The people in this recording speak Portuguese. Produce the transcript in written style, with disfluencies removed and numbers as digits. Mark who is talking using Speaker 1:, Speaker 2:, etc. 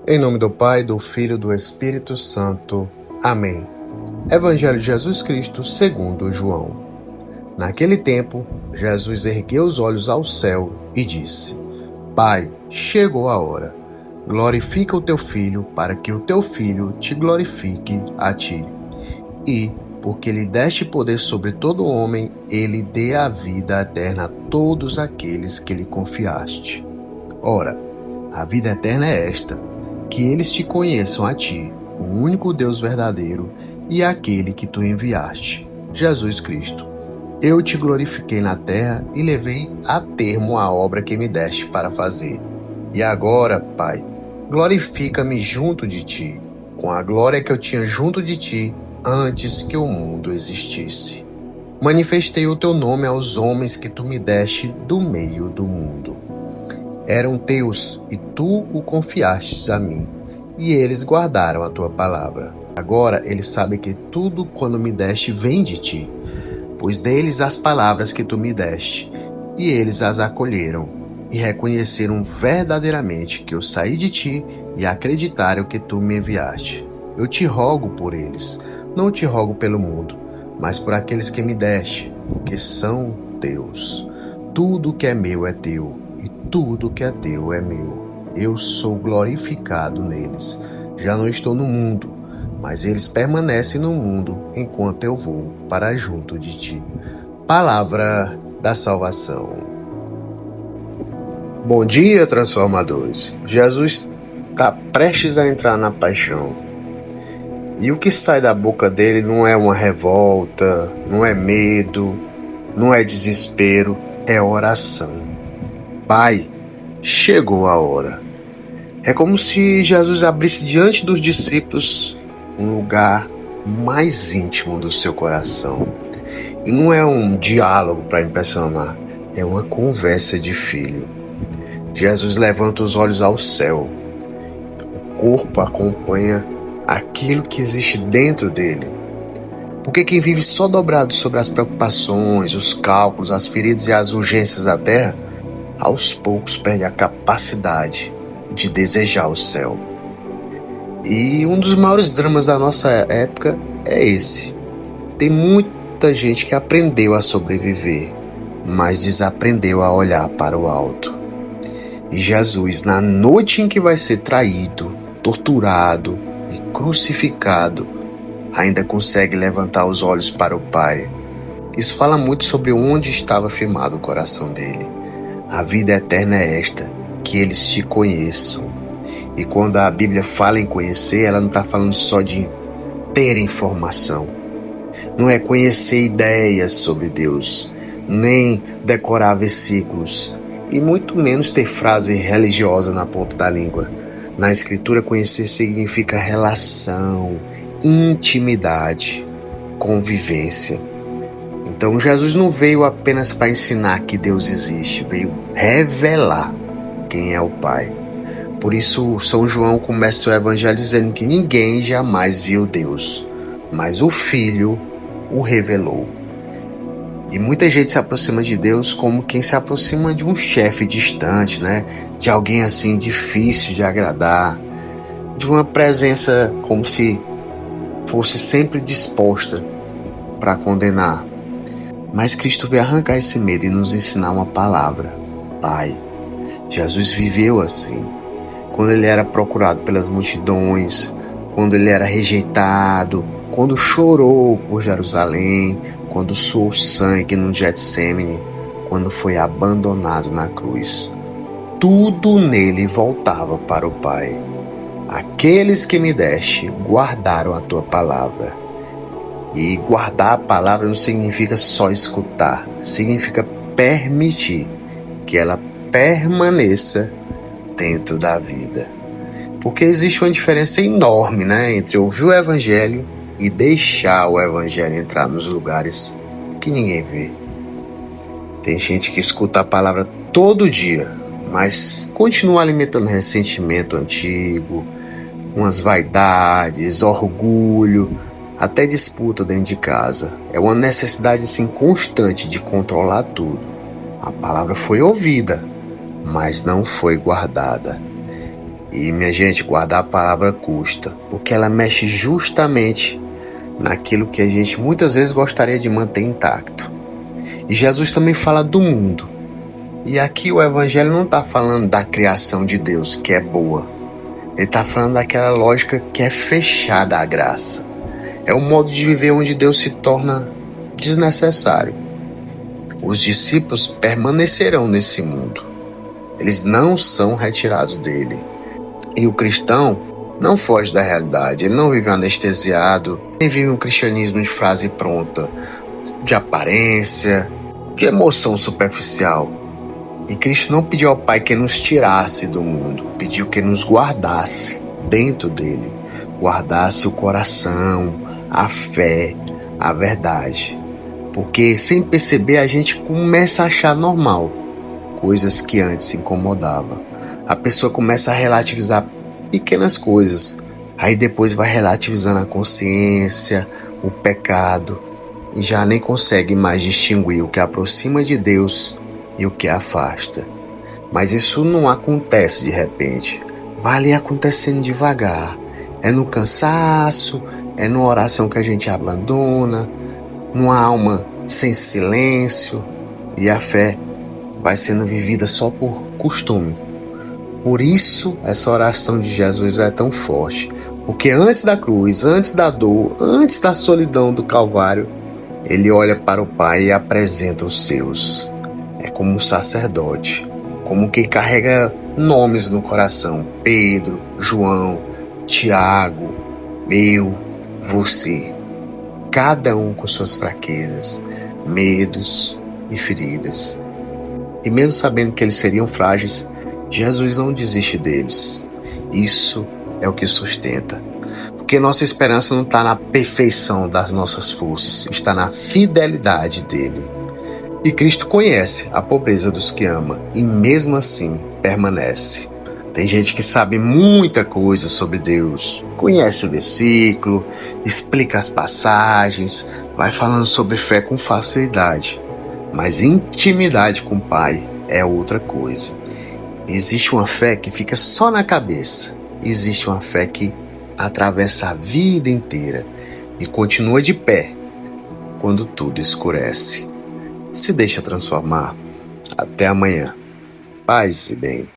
Speaker 1: Em nome do Pai, do Filho e do Espírito Santo. Amém. Evangelho de Jesus Cristo segundo João. Naquele tempo, Jesus ergueu os olhos ao céu e disse: Pai, chegou a hora. Glorifica o teu Filho, para que o teu Filho te glorifique a ti. E, porque lhe deste poder sobre todo homem, ele dê a vida eterna a todos aqueles que lhe confiaste. Ora, a vida eterna é esta: que eles te conheçam a ti, o único Deus verdadeiro, e aquele que tu enviaste, Jesus Cristo. Eu te glorifiquei na terra e levei a termo a obra que me deste para fazer. E agora, Pai, glorifica-me junto de ti, com a glória que eu tinha junto de ti antes que o mundo existisse. Manifestei o teu nome aos homens que tu me deste do meio do mundo. Eram teus, e tu o confiastes a mim, e eles guardaram a tua palavra. Agora eles sabem que tudo quando me deste vem de ti, pois deles as palavras que tu me deste, e eles as acolheram, e reconheceram verdadeiramente que eu saí de ti, e acreditaram que tu me enviaste. Eu te rogo por eles, não te rogo pelo mundo, mas por aqueles que me deste, que são teus. Tudo que é meu é teu, e tudo que é teu é meu. Eu sou glorificado neles. Já não estou no mundo, mas eles permanecem no mundo enquanto eu vou para junto de ti. Palavra da salvação. Bom dia, transformadores. Jesus está prestes a entrar na paixão. E o que sai da boca dele não é uma revolta, não é medo, não é desespero, é oração. Pai, chegou a hora. É como se Jesus abrisse diante dos discípulos um lugar mais íntimo do seu coração. E não é um diálogo para impressionar, é uma conversa de filho. Jesus levanta os olhos ao céu. O corpo acompanha aquilo que existe dentro dele. Porque quem vive só dobrado sobre as preocupações, os cálculos, as feridas e as urgências da terra, aos poucos perde a capacidade de desejar o céu. E um dos maiores dramas da nossa época é esse. Tem muita gente que aprendeu a sobreviver, mas desaprendeu a olhar para o alto. E Jesus, na noite em que vai ser traído, torturado e crucificado, ainda consegue levantar os olhos para o Pai. Isso fala muito sobre onde estava firmado o coração dele. A vida eterna é esta, que eles te conheçam. E quando a Bíblia fala em conhecer, ela não está falando só de ter informação. Não é conhecer ideias sobre Deus, nem decorar versículos, e muito menos ter frase religiosa na ponta da língua. Na Escritura, conhecer significa relação, intimidade, convivência. Então Jesus não veio apenas para ensinar que Deus existe, veio revelar quem é o Pai. Por isso São João começa o Evangelho dizendo que ninguém jamais viu Deus, mas o Filho o revelou. E muita gente se aproxima de Deus como quem se aproxima de um chefe distante, né? De alguém assim difícil de agradar, de uma presença como se fosse sempre disposta para condenar. Mas Cristo veio arrancar esse medo e nos ensinar uma palavra: Pai. Jesus viveu assim. Quando ele era procurado pelas multidões, quando ele era rejeitado, quando chorou por Jerusalém, quando suou sangue no Getsêmani, quando foi abandonado na cruz. Tudo nele voltava para o Pai. Aqueles que me deste guardaram a tua palavra. E guardar a palavra não significa só escutar, significa permitir que ela permaneça dentro da vida. Porque existe uma diferença enorme, né, entre ouvir o Evangelho e deixar o Evangelho entrar nos lugares que ninguém vê. Tem gente que escuta a palavra todo dia, mas continua alimentando ressentimento antigo, umas vaidades, orgulho, até disputa dentro de casa. É uma necessidade assim constante de controlar tudo. A palavra foi ouvida, mas não foi guardada. E, minha gente, guardar a palavra custa, porque ela mexe justamente naquilo que a gente muitas vezes gostaria de manter intacto. E Jesus também fala do mundo. E aqui o Evangelho não está falando da criação de Deus, que é boa. Ele está falando daquela lógica que é fechada à graça. É um modo de viver onde Deus se torna desnecessário. Os discípulos permanecerão nesse mundo. Eles não são retirados dele. E o cristão não foge da realidade. Ele não vive anestesiado, nem vive um cristianismo de frase pronta, de aparência, de emoção superficial. E Cristo não pediu ao Pai que nos tirasse do mundo, pediu que nos guardasse dentro dele, guardasse o coração, a fé, a verdade. Porque sem perceber a gente começa a achar normal coisas que antes incomodavam. A pessoa começa a relativizar pequenas coisas, aí depois vai relativizando a consciência, o pecado, e já nem consegue mais distinguir o que aproxima de Deus e o que afasta. Mas isso não acontece de repente, vai ali acontecendo devagar. É no cansaço, é numa oração que a gente abandona, numa alma sem silêncio, e a fé vai sendo vivida só por costume. Por isso essa oração de Jesus é tão forte, porque antes da cruz, antes da dor, antes da solidão do Calvário, ele olha para o Pai e apresenta os seus. É como um sacerdote, como quem carrega nomes no coração: Pedro, João, Tiago, eu, você. Cada um com suas fraquezas, medos e feridas. E mesmo sabendo que eles seriam frágeis, Jesus não desiste deles. Isso é o que sustenta. Porque nossa esperança não está na perfeição das nossas forças, está na fidelidade dele. E Cristo conhece a pobreza dos que ama e mesmo assim permanece. Tem gente que sabe muita coisa sobre Deus, conhece o versículo, explica as passagens, vai falando sobre fé com facilidade. Mas intimidade com o Pai é outra coisa. Existe uma fé que fica só na cabeça. Existe uma fé que atravessa a vida inteira e continua de pé quando tudo escurece. Se deixa transformar. Até amanhã. Paz e bem.